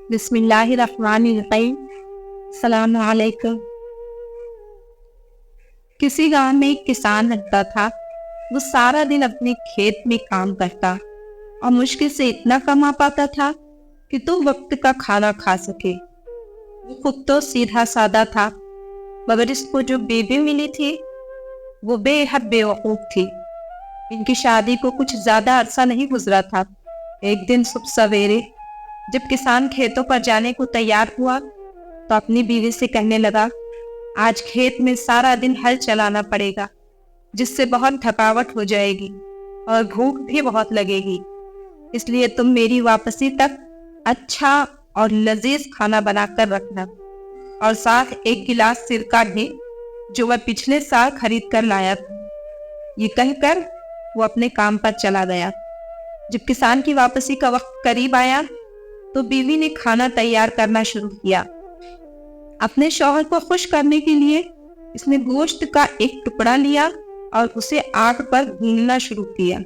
بسم اللہ الرحمن الرحیم۔ السلام علیکم۔ کسی گاؤں میں ایک کسان رہتا تھا۔ وہ سارا دن اپنے کھیت میں کام کرتا اور مشکل سے اتنا کما پاتا تھا کہ تو وقت کا کھانا کھا سکے۔ وہ خود تو سیدھا سادہ تھا، مگر اس کو جو بیوی ملی تھی وہ بے حد بیوقوف تھی۔ ان کی شادی کو کچھ زیادہ عرصہ نہیں گزرا تھا۔ ایک دن صبح سویرے جب کسان کھیتوں پر جانے کو تیار ہوا تو اپنی بیوی سے کہنے لگا، آج کھیت میں سارا دن ہل چلانا پڑے گا، جس سے بہت تھکاوٹ ہو جائے گی اور بھوک بھی بہت لگے گی، اس لیے تم میری واپسی تک اچھا اور لذیذ کھانا بنا کر رکھنا، اور ساتھ ایک گلاس سرکہ بھی جو وہ پچھلے سال خرید کر لایا تھا۔ یہ کہہ کر وہ اپنے کام پر چلا گیا۔ جب کسان کی واپسی کا وقت قریب آیا تو بیوی نے کھانا تیار کرنا شروع کیا۔ اپنے شوہر کو خوش کرنے کے لیے اس نے گوشت کا ایک ٹکڑا لیا اور اسے آگ پر بھوننا شروع کیا۔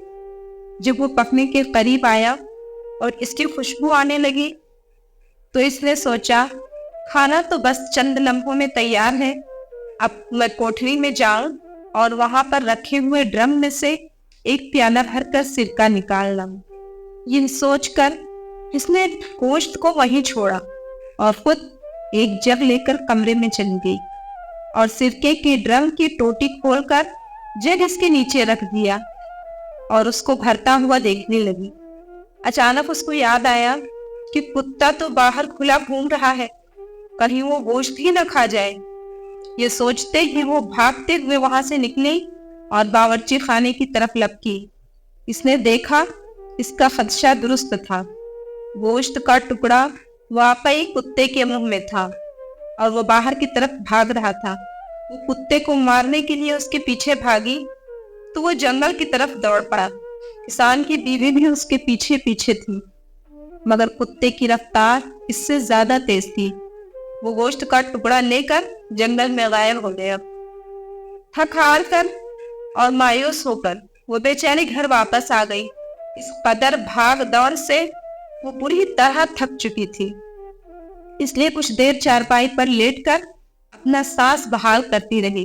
جب وہ پکنے کے قریب آیا اور اس کی خوشبو آنے لگی تو اس نے سوچا، کھانا تو بس چند لمحوں میں تیار ہے، اب میں کوٹھری میں جاؤں اور وہاں پر رکھے ہوئے ڈرم میں سے ایک پیالہ بھر کر سرکہ نکال لاؤں۔ یہ سوچ کر اس نے گوشت کو وہیں چھوڑا اور خود ایک جگ لے کر کمرے میں چلی گئی اور سرکے کے ڈرم کی ٹوٹی کھول کر جگ اس کے نیچے رکھ دیا اور اس کو بھرتا ہوا دیکھنے لگی۔ اچانک اس کو یاد آیا کہ کتا تو باہر کھلا گھوم رہا ہے، کہیں وہ گوشت ہی نہ کھا جائے۔ یہ سوچتے ہی وہ بھاگتے ہوئے وہاں سے نکلی اور باورچی خانے کی طرف لپکی۔ اس نے دیکھا اس کا خدشہ درست تھا، گوشت کا ٹکڑا واقعی کتے کے منہ میں تھا اور وہ باہر کی طرف بھاگ رہا تھا۔ وہ کتے کو مارنے کے لیے اس کے پیچھے بھاگی تو وہ جنگل کی طرف دوڑ پڑا۔ کسان کی بیوی بھی اس کے پیچھے پیچھے تھی، مگر کتے کی رفتار اس سے زیادہ تیز تھی۔ وہ گوشت کا ٹکڑا لے کر جنگل میں غائب ہو گیا۔ تھک ہار کر اور مایوس ہو کر وہ بے چینی گھر واپس آ گئی۔ اس قدر بھاگ دوڑ سے وہ پوری طرح تھک چکی تھی، اس لیے کچھ دیر چارپائی پر لیٹ کر اپنا سانس بحال کرتی رہی۔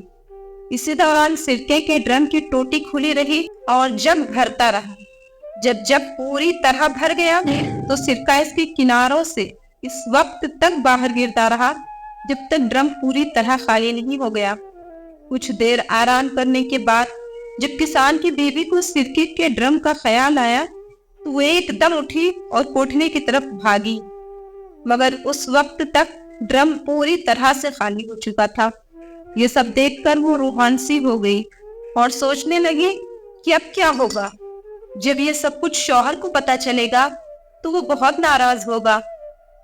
اسی دوران سرکے کے ڈرم کی ٹوٹی کھلی رہی اور جگ بھرتا رہا۔ جب پوری طرح بھر گیا تو سرکہ اس کے کناروں سے اس وقت تک باہر گرتا رہا جب تک ڈرم پوری طرح خالی نہیں ہو گیا۔ کچھ دیر آرام کرنے کے بعد جب کسان کی بیوی کو سرکے کے ڈرم کا خیال آیا تو وہ ایک دم اٹھی اور کوٹھنے کی طرف بھاگی، مگر اس وقت تک ڈرم پوری طرح سے خالی ہو چکا تھا۔ یہ سب دیکھ کر وہ روحان سی ہو گئی اور سوچنے لگی کہ اب کیا ہوگا۔ جب یہ سب کچھ شوہر کو پتا چلے گا تو وہ بہت ناراض ہوگا۔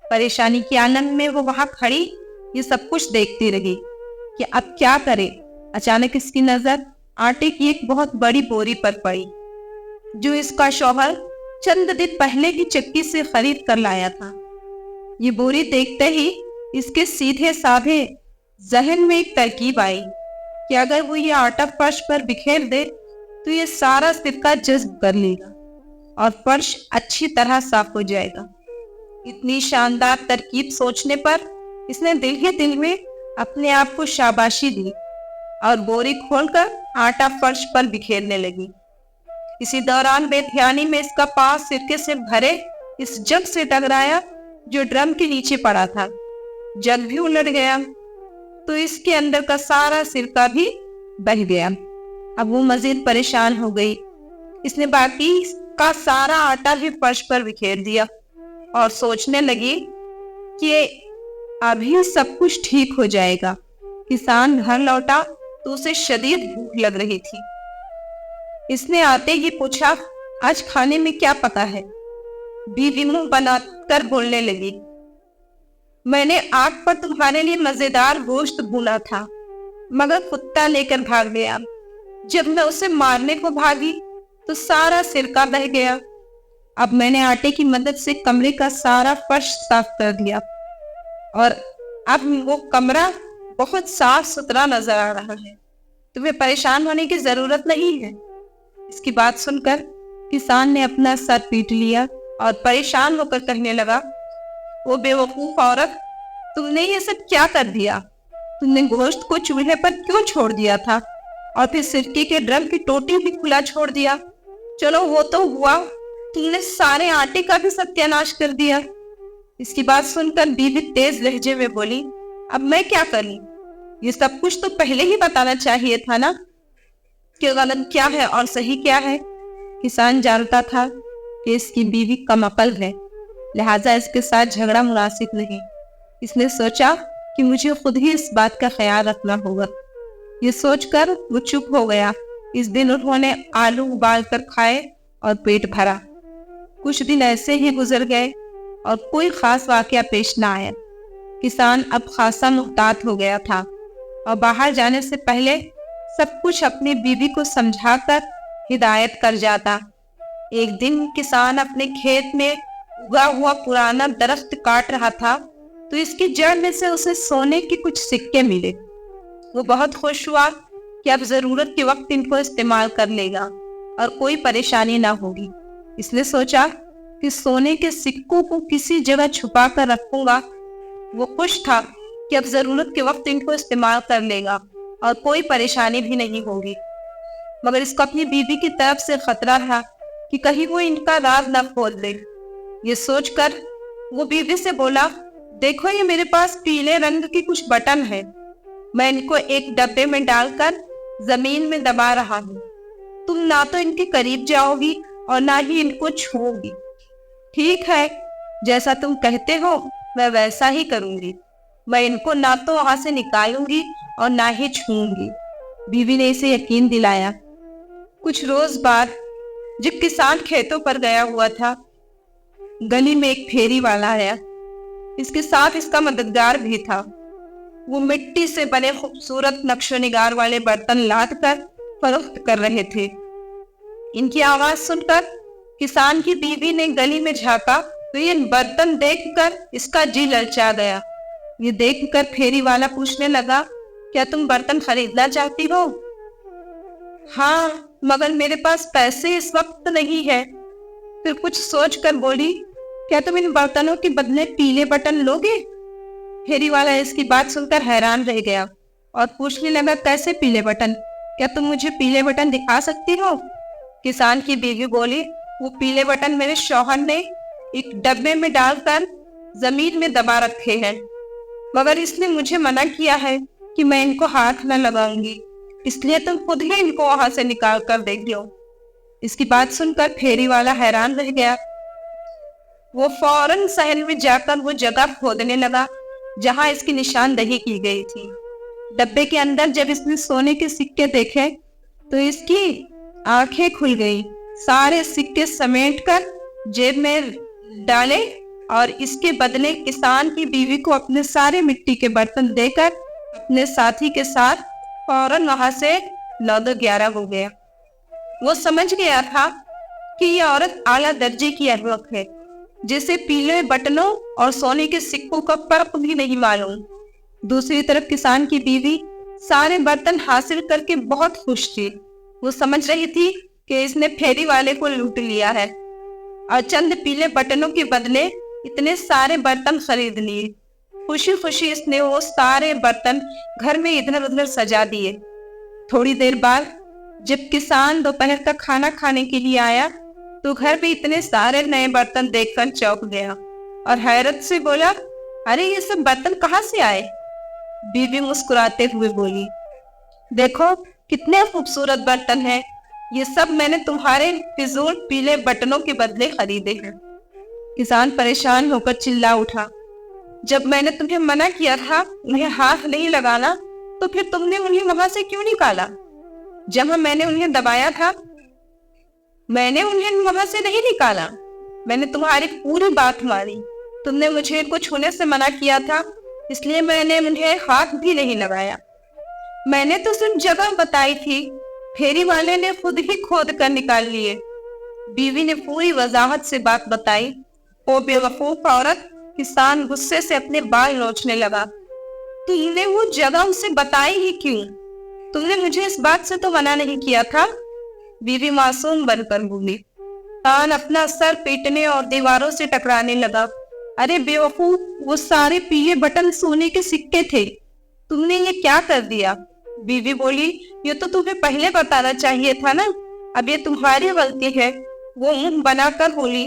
پریشانی کے عالم میں وہ وہاں کھڑی یہ سب کچھ دیکھتی رہی کہ اب کیا کرے۔ اچانک اس کی نظر آٹے کی ایک بہت بڑی بوری پر پڑی جو اس کا شوہر چند دن پہلے ہی چکی سے خرید کر لایا تھا۔ یہ بوری دیکھتے ہی اس کے سیدھے سادھے ذہن میں ایک ترکیب آئی کہ اگر وہ یہ آٹا فرش پر بکھیر دے تو یہ سارا سرکہ جذب کر لے گا اور فرش اچھی طرح صاف ہو جائے گا۔ اتنی شاندار ترکیب سوچنے پر اس نے دل ہی دل میں اپنے آپ کو شاباشی دی اور بوری کھول کر آٹا فرش پر بکھیرنے لگی۔ اسی دوران بے دھیانی میں اس کا پاؤں سرکے سے بھرے اس جگ سے ٹکرایا جو ڈرم کے نیچے پڑا تھا۔ جگ بھی الٹ گیا تو اس کے اندر کا سارا سرکہ بھی بہہ گیا۔ اب وہ مزید پریشان ہو گئی۔ اس نے باقی کا سارا آٹا بھی فرش پر بکھیر دیا اور سوچنے لگی کہ ابھی سب کچھ ٹھیک ہو جائے گا۔ کسان گھر لوٹا تو اسے شدید بھوک لگ رہی تھی۔ اس نے آتے ہی پوچھا، آج کھانے میں کیا پکا ہے؟ بیوی منہ بنا کر بولنے لگی، میں نے آگ پر تمہارے لیے مزیدار گوشت بھونا تھا، مگر کتا لے کر بھاگ گیا۔ جب میں اسے مارنے کو بھاگی تو سارا سرکہ بہہ گیا۔ اب میں نے آٹے کی مدد سے کمرے کا سارا فرش صاف کر دیا اور اب وہ کمرہ بہت صاف ستھرا نظر آ رہا ہے۔ تمہیں پریشان ہونے کی ضرورت نہیں ہے۔ اس کی بات سن کر کسان نے اپنا سر پیٹ لیا اور پریشان ہو کر کہنے لگا، वो बेवकूफ औरत, तुमने ये सब क्या कर दिया? तुमने गोश्त को चूल्हे पर क्यों छोड़ दिया था? और फिर सिरके के ड्रम की टोटी भी खुला छोड़ दिया। चलो वो तो हुआ, तुमने सारे आटे का भी सत्यानाश कर दिया। इसकी बात सुनकर बीवी तेज लहजे में बोली, अब मैं क्या करूं? ये सब कुछ तो पहले ही बताना चाहिए था ना, कि गलत क्या है और सही क्या है। किसान जानता था कि इसकी बीवी कम अकल है, लिहाजा इसके साथ झगड़ा मुनासिब नहीं। इसने सोचा कि मुझे खुद ही इस बात का ख्याल रखना होगा। ये सोचकर वो चुप हो गया। इस दिन उन्होंने आलू उबाल कर खाए और पेट भरा। कुछ दिन ऐसे ही गुजर गए और कोई खास वाकया पेश ना आया। किसान अब खासा मुहतात हो गया था और बाहर जाने से पहले सब कुछ अपनी बीवी को समझाकर हिदायत कर जाता। एक दिन किसान अपने खेत में उगा हुआ पुराना दरख्त काट रहा था तो इसकी जड़ में से उसे सोने के कुछ सिक्के मिले। वो बहुत खुश हुआ कि अब जरूरत के वक्त इनको इस्तेमाल कर लेगा और कोई परेशानी ना होगी। इसने सोचा कि सोने के सिक्कों को किसी जगह छुपा कर रखूंगा। वो खुश था कि अब जरूरत के वक्त इनको इस्तेमाल कर लेगा और कोई परेशानी भी नहीं होगी, मगर इसको अपनी बीवी की तरफ से खतरा था कि कहीं वो इनका राज न खोल दे। ये सोचकर वो बीवी से बोला, देखो ये मेरे पास पीले रंग की कुछ बटन है, मैं इनको एक डब्बे में डालकर जमीन में दबा रहा हूँ। तुम ना तो इनके करीब जाओगी और ना ही इनको छूओगी। ठीक है, जैसा तुम कहते हो मैं वैसा ही करूंगी। मैं इनको ना तो वहां से निकालूंगी और ना ही छूऊंगी। बीवी ने इसे यकीन दिलाया। कुछ रोज बाद जब किसान खेतों पर गया हुआ था, गली में एक फेरी वाला आया। इसके साथ इसका मददगार भी था। वो मिट्टी से बने खूबसूरत नक्शो निगार वाले बर्तन लाद कर फरोख्त कर रहे थे। इनकी आवाज सुनकर किसान की बीवी ने गली में झांका तो ये बर्तन देखकर इसका जी ललचा गया। ये देखकर फेरी वाला पूछने लगा, क्या तुम बर्तन खरीदना चाहती हो? हाँ, मगर मेरे पास पैसे इस वक्त नहीं है। फिर कुछ सोच कर बोली, क्या तुम इन बर्तनों के बदले पीले बटन लोगे? फेरी वाला इसकी बात सुनकर हैरान रह गया और पूछने लगा, कैसे पीले बटन? क्या तुम मुझे पीले बटन दिखा सकती हो? किसान की बीवी बोली, वो पीले बटन मेरे शौहर ने एक डब्बे में डालकर जमीन में दबा रखे हैं, मगर इसने मुझे मना किया है कि मैं इनको हाथ न लगाऊंगी, इसलिए तुम खुद ही इनको वहां से निकाल कर देख लो। इसकी बात सुनकर फेरी वाला हैरान रह गया। वो फौरन शहर में जाकर वो जगह खोदने लगा जहां इसकी निशानदही की गई थी। डब्बे के अंदर जब इसने सोने के सिक्के देखे तो इसकी आंखें खुल गई। सारे सिक्के समेटकर जेब में डाले और इसके बदले किसान की बीवी को अपने सारे मिट्टी के बर्तन देकर अपने साथी के साथ फौरन वहां से 9-11 हो गया। वो समझ गया था कि ये औरत आला दर्जे की अहमक है, जिसे पीले बटनों और सोने के सिक्कों का फर्क भी नहीं मालूम। दूसरी तरफ किसान की बीवी सारे बर्तन हासिल करके बहुत खुश थी। वो समझ रही थी कि इसने फेरी वाले को लूट लिया है और चंद पीले बटनों के बदले इतने सारे बर्तन खरीद लिए। खुशी खुशी इसने वो सारे बर्तन घर में इधर उधर सजा दिए। थोड़ी देर बाद जब किसान दोपहर का खाना खाने के लिए आया तो घर में इतने सारे नए बर्तन देखकर चौंक गया और हैरत से बोला, अरे ये सब बर्तन कहाँ से आए? बीवी मुस्कुराते हुए बोली, देखो कितने खूबसूरत बर्तन हैं, ये सब मैंने तुम्हारे फिजूल पीले बटनों के बदले खरीदे हैं। किसान परेशान होकर चिल्ला उठा, जब मैंने तुम्हें मना किया था उन्हें हाथ नहीं लगाना तो फिर तुमने उन्हें वहां से क्यों निकाला? जहां मैंने उन्हें दबाया था मैंने उन्हें वहां से नहीं निकाला। मैंने तुम्हारी पूरी बात मानी। तुमने मुझे इनको छूने से मना किया था, इसलिए मैंने उन्हें हाथ भी नहीं लगाया। मैंने तो सिर्फ जगह बताई थी, फेरी वाले ने खुद ही खोद कर निकाल लिए। बीवी ने पूरी वजाहत से बात बताई। ओ बेवकूफ औरत, किसान गुस्से से अपने बाल नोचने लगा। तुमने वो जगह उसे बताई ही क्यों? तुमने मुझे इस बात से तो मना नहीं किया था। बीवी मासूम बनकर बोली। कान अपना सर पीटने और दीवारों से टकराने लगा। ارے बेवकूफ, वो सारे पीले बटन सोने के सिक्के थे, तुमने ये क्या कर दिया? बीवी बोली, ये तो तुम्हें पहले बताना चाहिए था ना, अब ये तुम्हारी गलती है। वो मुंह बनाकर बोली।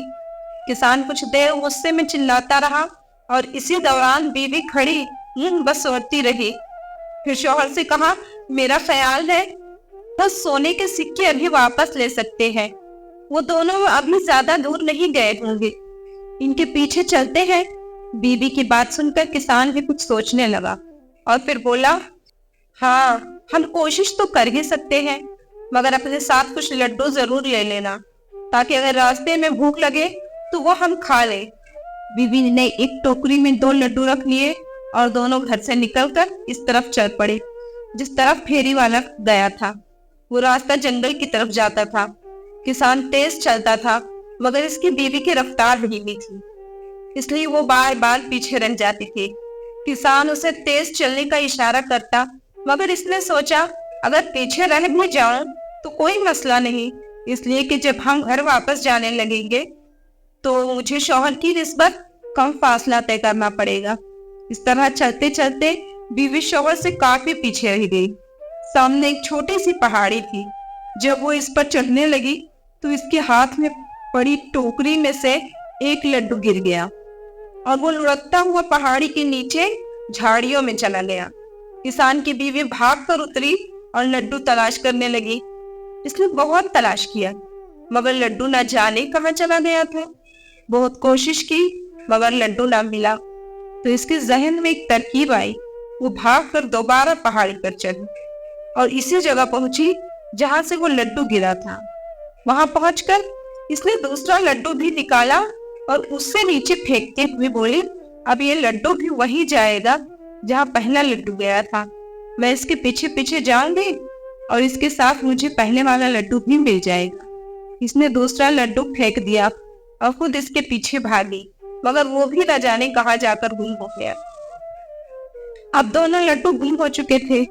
किसान कुछ देर गुस्से में चिल्लाता रहा और इसी दौरान बीवी खड़ी मुंह बसोरती रही। फिर शौहर से कहा, मेरा ख्याल है बस सोने के सिक्के अभी वापस ले सकते हैं, वो दोनों अभी ज्यादा दूर नहीं गए होंगे, इनके पीछे चलते हैं। बीबी की बात सुनकर किसान भी कुछ सोचने लगा और फिर बोला, हाँ हम कोशिश तो कर ही सकते हैं, मगर अपने साथ कुछ लड्डू जरूर ले लेना, ताकि अगर रास्ते में भूख लगे तो वो हम खा ले। बीबी ने एक टोकरी में 2 लड्डू रख लिए और दोनों घर से निकलकर इस तरफ चल पड़े जिस तरफ फेरी वाला गया था। वो रास्ता जंगल की तरफ जाता था। किसान तेज चलता था, मगर इसकी बीवी की रफ्तार धीमी थी, इसलिए वो बार बार पीछे रह जाती थी। किसान उसे तेज चलने का इशारा करता, मगर इसने सोचा अगर पीछे रह भी जाऊं तो कोई मसला नहीं, इसलिए कि जब हम घर वापस जाने लगेंगे तो मुझे शौहर की निस्बत कम फासला तय करना पड़ेगा। इस तरह चलते चलते बीवी शौहर से काफी पीछे रह गई। सामने एक छोटी सी पहाड़ी थी। जब वो इस पर चढ़ने लगी तो इसके हाथ में पड़ी टोकरी में से एक लड्डू गिर गया और वो लुढ़कता हुआ पहाड़ी के नीचे झाड़ियों में चला गया। किसान की बीवी भागकर उतरी और लड्डू तलाश करने लगी। इसने बहुत तलाश किया, मगर लड्डू न जाने कहाँ चला गया था। बहुत कोशिश की, मगर लड्डू न मिला। तो इसके जहन में एक तरकीब आई। वो भागकर दोबारा पहाड़ी पर चढ़ी और इसी जगह पहुंची जहां से वो लड्डू गिरा था। वहां पहुंचकर इसने दूसरा लड्डू भी निकाला और उससे नीचे फेंकते हुए बोली, अब ये लड्डू भी वही जाएगा जहां पहला लड्डू गया था। मैं इसके पीछे पीछे जाऊंगी और इसके साथ मुझे पहले वाला लड्डू भी मिल जाएगा। इसने दूसरा लड्डू फेंक दिया और खुद इसके पीछे भागी, मगर वो भी न जाने कहाँ जाकर गुम हो गया। अब दोनों लड्डू गुम हो चुके थे।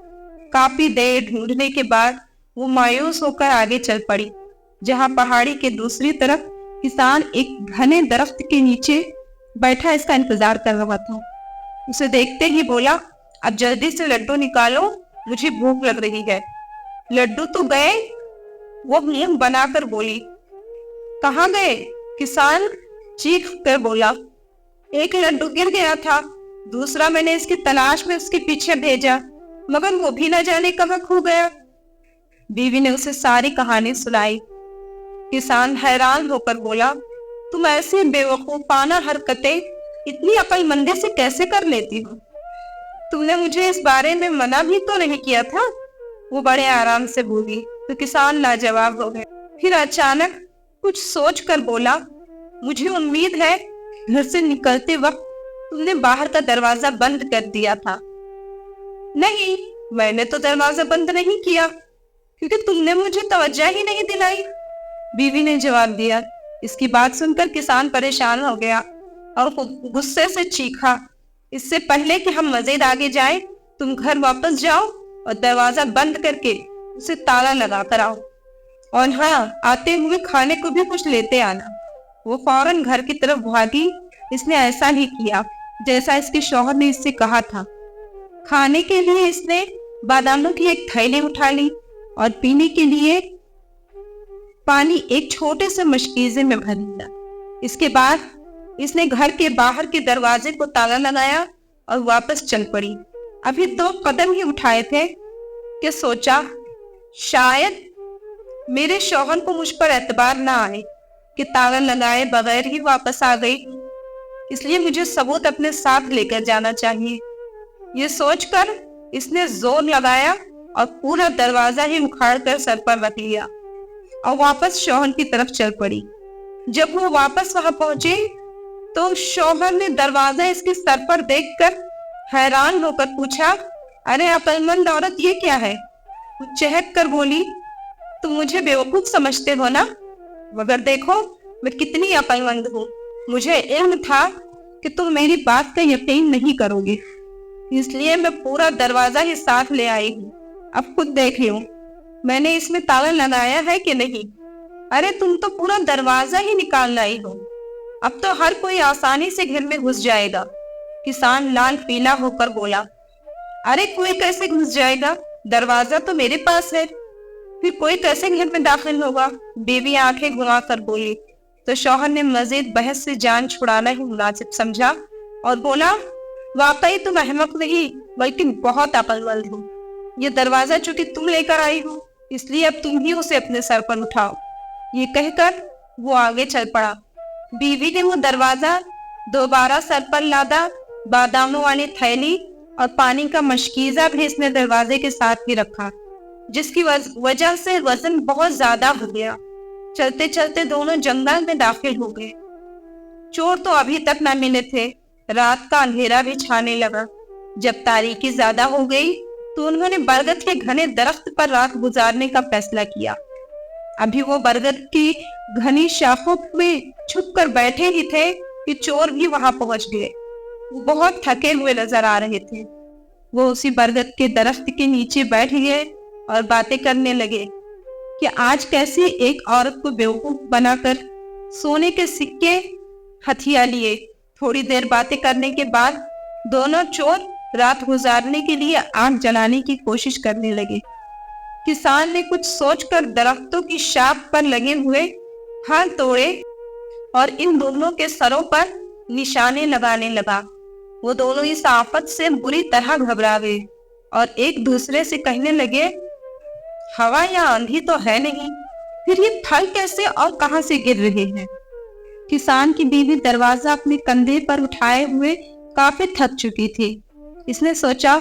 काफी देर ढूंढने के बाद वो मायूस होकर आगे चल पड़ी, जहां पहाड़ी के दूसरी तरफ किसान एक घने दरख्त के नीचे बैठा इसका इंतजार कर रहा था। उसे देखते ही बोला, अब जल्दी से लड्डू निकालो, मुझे भूख लग रही है। लड्डू तो गए, वो मुंह बनाकर बोली। कहाँ गए? किसान चीख कर बोला। एक लड्डू गिर गया था, दूसरा मैंने इसकी तलाश में उसके पीछे भेजा, मगर वो भी न जाने कहाँ खो गया। बीवी ने उसे सारी कहानी सुनाई। किसान हैरान होकर बोला, तुम ऐसी बेवकूफाना हरकतें इतनी अक्लमंदी से कैसे कर लेती हो? तुमने मुझे इस बारे में मना भी तो नहीं किया था। वो बड़े आराम से बोली। तो किसान लाजवाब हो गए। फिर अचानक कुछ सोच कर बोला, मुझे उम्मीद है घर से निकलते वक्त तुमने बाहर का दरवाजा बंद कर दिया था। नहीं, मैंने तो दरवाजा बंद नहीं किया, क्योंकि तुमने मुझे तवज्जो ही नहीं दिलाई, बीवी ने जवाब दिया। इसकी बात सुनकर किसान परेशान हो गया और गुस्से से चीखा, इससे पहले कि हम मजीद आगे जाएं, तुम घर वापस जाओ और दरवाजा बंद करके उसे ताला लगा कर आओ, और हाँ, आते हुए खाने को भी कुछ लेते आना। वो फौरन घर की तरफ भागी। इसने ऐसा ही किया जैसा इसके शौहर ने इससे कहा था। खाने के लिए इसने बादामों की एक थैली उठा ली और पीने के लिए पानी एक छोटे से मशकीजे में भर लिया। इसके बाद इसने घर के बाहर के दरवाजे को ताला लगाया और वापस चल पड़ी। अभी 2 कदम ही उठाए थे कि सोचा, शायद मेरे शौहर को मुझ पर एतबार ना आए कि ताला लगाए बगैर ही वापस आ गई, इसलिए मुझे सबूत अपने साथ लेकर जाना चाहिए। ये सोचकर इसने जोर लगाया और पूरा दरवाजा ही उखाड़ कर सर पर रख लिया और वापस शौहर की तरफ चल पड़ी। जब वो वापस वहां पहुंचे तो शौहर ने दरवाजा इसके सर पर देखकर हैरान होकर पूछा, अरे अक्लमंद औरत, ये क्या है? वो चहक कर बोली, तुम मुझे बेवकूफ समझते हो ना, मगर देखो मैं कितनी अक्लमंद हूँ। मुझे इल्म था कि तुम मेरी बात का यकीन नहीं करोगे, इसलिए मैं पूरा दरवाजा ही साथ ले आई हूँ। अब खुद देख लो, मैंने इसमें ताला लगाया है कि नहीं। अरे तुम तो पूरा दरवाजा ही निकाल लाई हो। اب تو ہر کوئی آسانی سے گھر میں گھس جائے گا۔ کسان لال پیلا ہو کر بولا، ارے کوئی کیسے گھس جائے گا؟ دروازہ تو میرے پاس ہے، پھر کوئی کیسے گھر میں داخل ہوگا؟ بیوی آنکھیں گھما کر بولی۔ تو شوہر نے مزید بحث سے جان چھڑانا ہی مناسب سمجھا اور بولا، واقعی تم احمق نہیں بلکہ بہت عقل مند ہو۔ یہ دروازہ چونکہ تم لے کر آئی ہو اس لیے اب تم ہی اسے اپنے سر پر اٹھاؤ۔ یہ کہہ کر وہ آگے چل پڑا۔ بیوی نے وہ دروازہ دوبارہ سر پر لادا، باداموں والی تھیلی اور پانی کا مشکیزہ بھی اس نے دروازے کے ساتھ ہی رکھا، جس کی وجہ سے وزن بہت زیادہ ہو گیا۔ چلتے چلتے دونوں جنگل میں داخل ہو گئے۔ چور تو ابھی تک نہ ملے تھے، رات کا اندھیرا بھی چھانے لگا۔ جب تاریکی زیادہ ہو گئی تو انہوں نے برگد کے گھنے درخت پر رات گزارنے کا فیصلہ کیا۔ ابھی وہ برگد کی گھنی شاخوں میں چھپ کر بیٹھے ہی تھے کہ چور بھی وہاں پہنچ گئے۔ وہ بہت تھکے ہوئے نظر آ رہے تھے۔ وہ اسی برگد کے درخت کے نیچے بیٹھ گئے اور باتیں کرنے لگے کہ آج کیسے ایک عورت کو بیوقوف بنا کر سونے کے سکے ہتھیا لیے۔ تھوڑی دیر باتیں کرنے کے بعد دونوں چور رات گزارنے کے لیے آگ جلانے کی کوشش کرنے لگے۔ کسان نے کچھ سوچ کر درختوں کی شاخ پر لگے ہوئے پھل توڑے اور ان دونوں کے سروں پر نشانے لگانے لگا۔ وہ دونوں اس آفت سے بری طرح گھبرا گئے اور ایک دوسرے سے کہنے لگے، ہوا یا آندھی تو ہے نہیں، پھر یہ پھل کیسے اور کہاں سے گر رہے ہیں؟ کسان کی بیوی دروازہ اپنے کندھے پر اٹھائے ہوئے کافی تھک چکی تھی۔ اس نے سوچا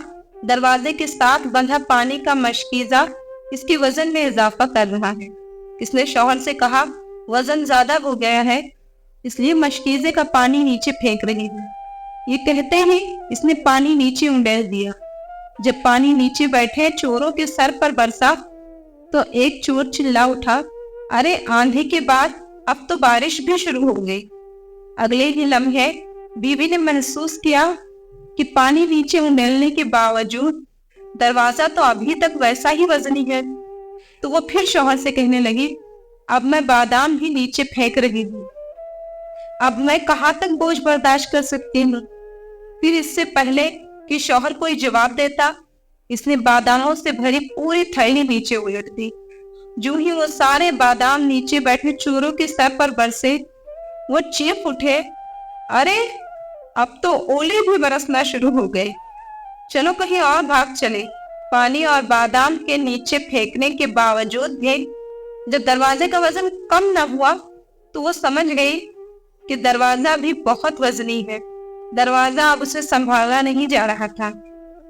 دروازے کے ساتھ بندھا پانی کا مشکیزہ اس کی وزن میں اضافہ کر رہا ہے۔ اس نے شوہر سے کہا، وزن زیادہ ہو گیا ہے اس لیے مشکیزے کا پانی نیچے پھینک رہی ہوں۔ یہ کہتے ہی اس نے پانی نیچے انڈیل دیا۔ جب پانی نیچے بیٹھے چوروں کے سر پر برسا تو ایک چور چلا اٹھا، ارے آندھی کے بعد اب تو بارش بھی شروع ہو گئی۔ اگلے ہی لمحے بیوی نے محسوس کیا کہ پانی نیچے انڈیلنے کے باوجود دروازہ تو ابھی تک ویسا ہی وزنی ہے۔ تو وہ پھر شوہر سے کہنے لگی، اب میں بادام بھی نیچے پھینک رہی ہوں، اب میں کہاں تک بوجھ برداشت کر سکتی ہوں؟ پھر اس سے پہلے کہ شوہر کوئی جواب دیتا اس نے باداموں سے بھری پوری تھیلی نیچے الٹ دی۔ جو ہی وہ سارے بادام نیچے بیٹھے چوروں کے سر پر برسے وہ چیخ اٹھے، ارے اب تو اولے بھی برسنا شروع ہو گئے، چلو کہیں اور بھاگ چلے۔ پانی اور بادام کے نیچے پھینکنے کے باوجود بھی جب دروازے کا وزن کم نہ ہوا تو وہ سمجھ گئی کہ دروازہ بھی بہت وزنی ہے۔ دروازہ اب اسے سنبھالا نہیں جا رہا تھا،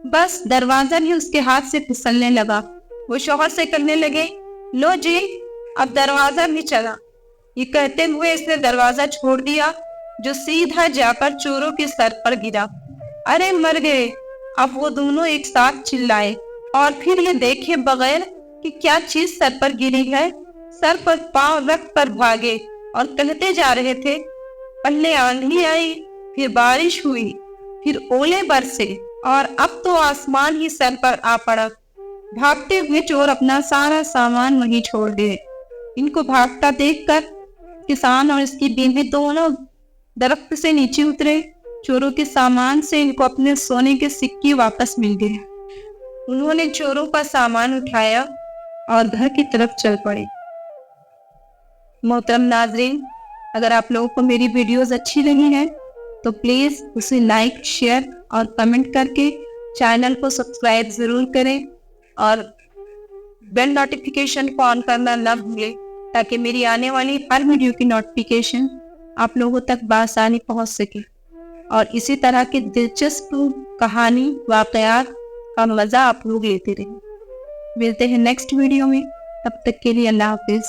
بس دروازہ بھی اس کے ہاتھ سے پھسلنے لگا۔ وہ شوہر سے کہنے لگے، لو جی اب دروازہ بھی چلا۔ یہ کہتے ہوئے اس نے دروازہ چھوڑ دیا جو سیدھا جا کر چوروں کے سر پر گرا۔ ارے مر گئے! اب وہ دونوں ایک ساتھ چلائے اور پھر یہ دیکھے بغیر کہ کیا چیز سر پر گری ہے سر پر پاؤں رکھ کر بھاگے اور کہتے جا رہے تھے، پہلے آندھی آئی، پھر بارش ہوئی، پھر اولے برسے اور اب تو آسمان ہی سر پر آ پڑا۔ بھاگتے ہوئے چور اپنا سارا سامان وہیں چھوڑ گئے۔ ان کو بھاگتا دیکھ کر کسان اور اس کی بیوی دونوں درخت سے نیچے اترے۔ چوروں کے سامان سے ان کو اپنے سونے کے سکے واپس مل گئے۔ انہوں نے چوروں کا سامان اٹھایا اور گھر کی طرف چل پڑے۔ محترم ناظرین، اگر آپ لوگوں کو میری ویڈیوز اچھی لگی ہیں تو پلیز اسے لائک، شیئر اور کمنٹ کر کے چینل کو سبسکرائب ضرور کریں اور بیل نوٹیفیکیشن کو آن کرنا نہ بھولیں تاکہ میری آنے والی ہر ویڈیو کی نوٹیفیکیشن آپ لوگوں تک بآسانی پہنچ سکے اور اسی طرح کی دلچسپ کہانی واقعات کا مزہ آپ لوگ لیتے رہیں۔ ملتے ہیں نیکسٹ ویڈیو میں، تب تک کے لیے اللہ حافظ۔